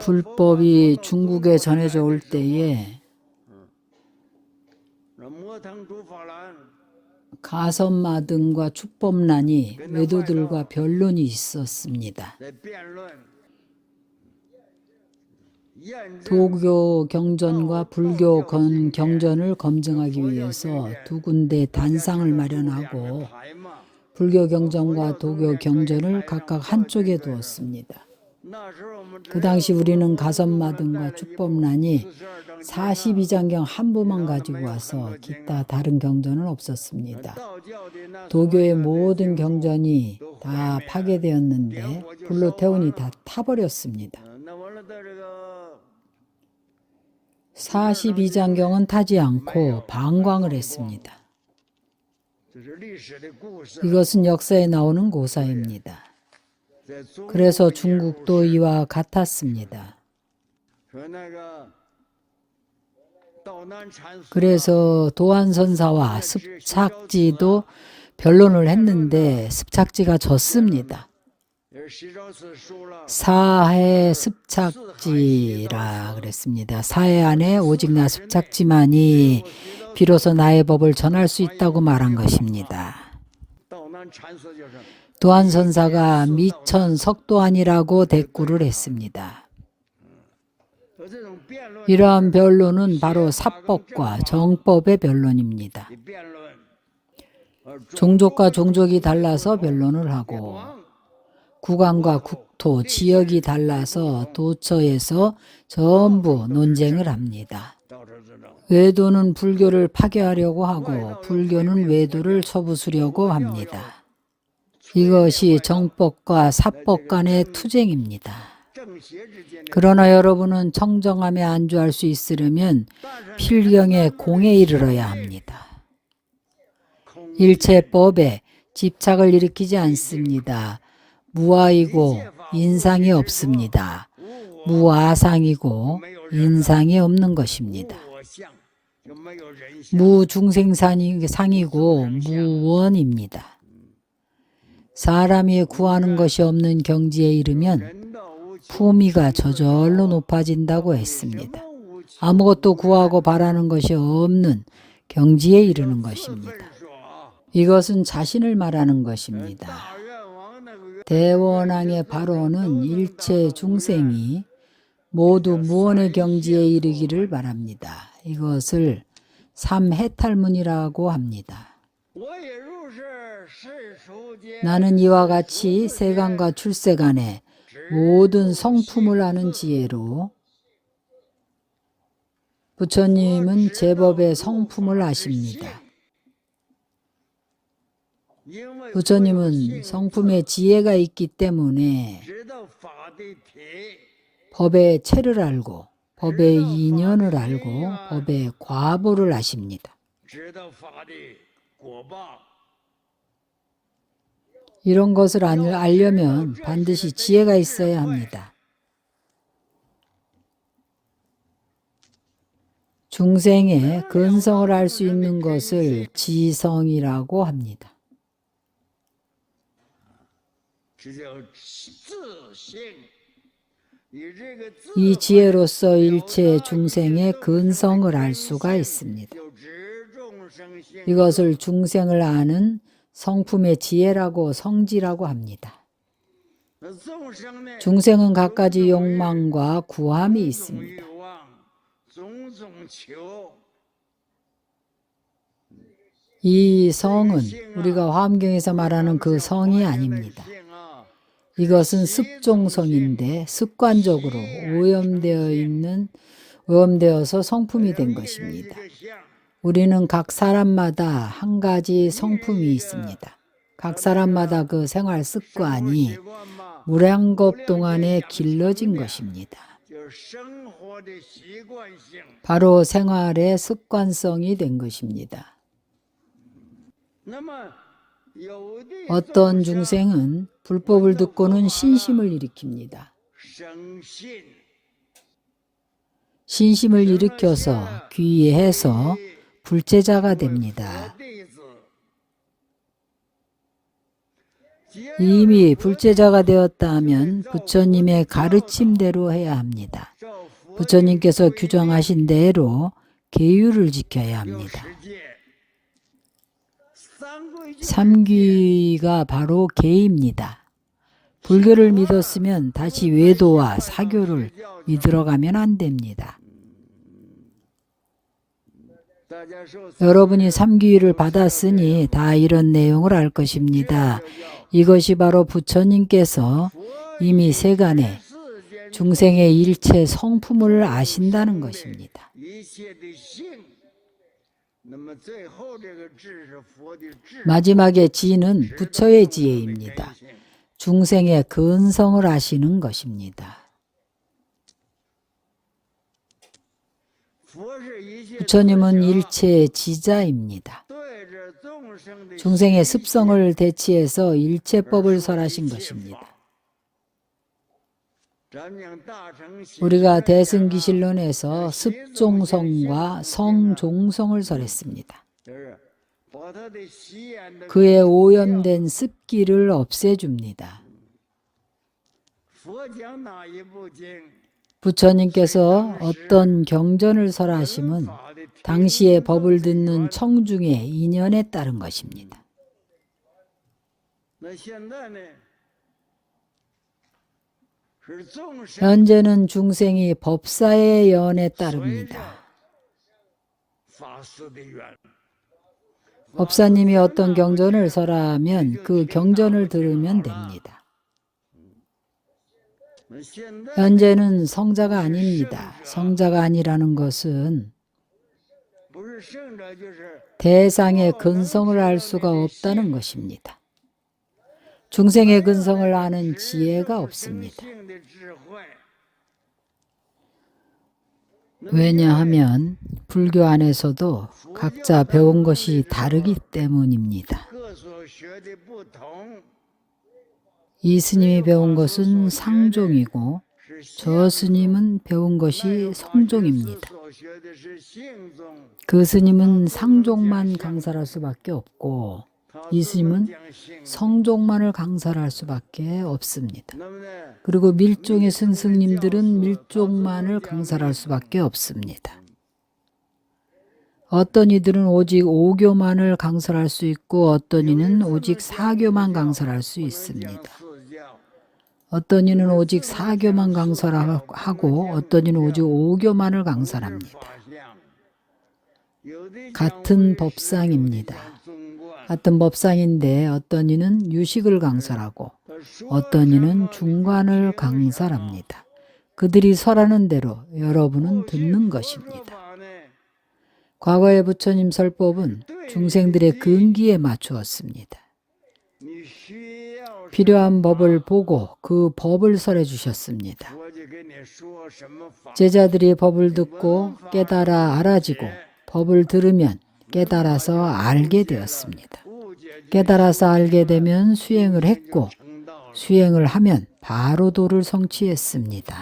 불법이 중국에 전해져 올 때에 가선마 등과 축법란이 외도들과 변론이 있었습니다. 도교 경전과 불교 경전을 검증하기 위해서 두 군데 단상을 마련하고 불교 경전과 도교 경전을 각각 한쪽에 두었습니다. 그 당시 우리는 가선마등과 축법란이 42장경 한 부만 가지고 와서 기타 다른 경전은 없었습니다. 도교의 모든 경전이 다 파괴되었는데 불로 태우니 다 타버렸습니다. 42장경은 타지 않고 방광을 했습니다. 이것은 역사에 나오는 고사입니다. 그래서 중국도 이와 같았습니다. 그래서 도안선사와 습착지도 변론을 했는데 습착지가 졌습니다. 사해 습착지라 그랬습니다. 사해 안에 오직 나 습착지만이 비로소 나의 법을 전할 수 있다고 말한 것입니다. 도안선사가 미천 석도안이라고 대꾸를 했습니다. 이러한 변론은 바로 사법과 정법의 변론입니다. 종족과 종족이 달라서 변론을 하고 국왕과 국토, 지역이 달라서 도처에서 전부 논쟁을 합니다. 외도는 불교를 파괴하려고 하고 불교는 외도를 쳐부수려고 합니다. 이것이 정법과 사법 간의 투쟁입니다. 그러나 여러분은 청정함에 안주할 수 있으려면 필경의 공에 이르러야 합니다. 일체법에 집착을 일으키지 않습니다. 무아이고 인상이 없습니다. 무아상이고 인상이 없는 것입니다. 무중생상이고 무원입니다. 사람이 구하는 것이 없는 경지에 이르면 품위가 저절로 높아진다고 했습니다. 아무것도 구하고 바라는 것이 없는 경지에 이르는 것입니다. 이것은 자신을 말하는 것입니다. 대원왕의 발언은 일체 중생이 모두 무언의 경지에 이르기를 바랍니다. 이것을 삼해탈문이라고 합니다. 나는 이와 같이 세간과 출세간에 모든 성품을 아는 지혜로 부처님은 제법의 성품을 아십니다. 부처님은 성품에 지혜가 있기 때문에 법의 체를 알고 법의 인연을 알고 법의 과보를 아십니다. 이런 것을 알려면 반드시 지혜가 있어야 합니다. 중생의 근성을 알 수 있는 것을 지성이라고 합니다. 이 지혜로서 일체 중생의 근성을 알 수가 있습니다. 이것을 중생을 아는 성품의 지혜라고 성지라고 합니다. 중생은 갖가지 욕망과 구함이 있습니다. 이 성은 우리가 화엄경에서 말하는 그 성이 아닙니다. 이것은 습종성인데 습관적으로 오염되어서 성품이 된 것입니다. 우리는 각 사람마다 한 가지 성품이 있습니다. 각 사람마다 그 생활 습관이 무량겁 동안에 길러진 것입니다. 바로 생활의 습관성이 된 것입니다. 어떤 중생은 불법을 듣고는 신심을 일으킵니다. 신심을 일으켜서 귀해서 불제자가 됩니다. 이미 불제자가 되었다 하면 부처님의 가르침대로 해야 합니다. 부처님께서 규정하신 대로 계율을 지켜야 합니다. 삼귀가 바로 계입니다. 불교를 믿었으면 다시 외도와 사교를 믿으러가면 안 됩니다. 여러분이 삼귀를 받았으니 다 이런 내용을 알 것입니다. 이것이 바로 부처님께서 이미 세간에 중생의 일체 성품을 아신다는 것입니다. 마지막에 지는 부처의 지혜입니다. 중생의 근성을 아시는 것입니다. 부처님은 일체의 지자입니다. 중생의 습성을 대치해서 일체법을 설하신 것입니다. 우리가 대승기실론에서 습종성과 성종성을 설했습니다. 그의 오염된 습기를 없애줍니다. 부처님께서 어떤 경전을 설하심은 당시의 법을 듣는 청중의 인연에 따른 것입니다. 현재는 중생이 법사의 연에 따릅니다. 법사님이 어떤 경전을 설하면 그 경전을 들으면 됩니다. 현재는 성자가 아닙니다. 성자가 아니라는 것은 대상의 근성을 알 수가 없다는 것입니다. 중생의 근성을 아는 지혜가 없습니다. 왜냐하면 불교 안에서도 각자 배운 것이 다르기 때문입니다. 이 스님이 배운 것은 상종이고 저 스님은 배운 것이 성종입니다. 그 스님은 상종만 강사할 수밖에 없고 이 스님은 성종만을 강사할 수밖에 없습니다. 그리고 밀종의 스승님들은 밀종만을 강사할 수밖에 없습니다. 어떤 이들은 오직 오교만을 강설할 수 있고 어떤 이는 오직 사교만 강설할 수 있습니다. 어떤 이는 오직 사교만 강설하고 어떤 이는 오직 오교만을 강설합니다. 같은 법상입니다. 같은 법상인데 어떤 이는 유식을 강설하고 어떤 이는 중관을 강설합니다. 그들이 설하는 대로 여러분은 듣는 것입니다. 과거의 부처님 설법은 중생들의 근기에 맞추었습니다. 필요한 법을 보고 그 법을 설해 주셨습니다. 제자들이 법을 듣고 깨달아 알아지고 법을 들으면 깨달아서 알게 되었습니다. 깨달아서 알게 되면 수행을 했고 수행을 하면 바로 도를 성취했습니다.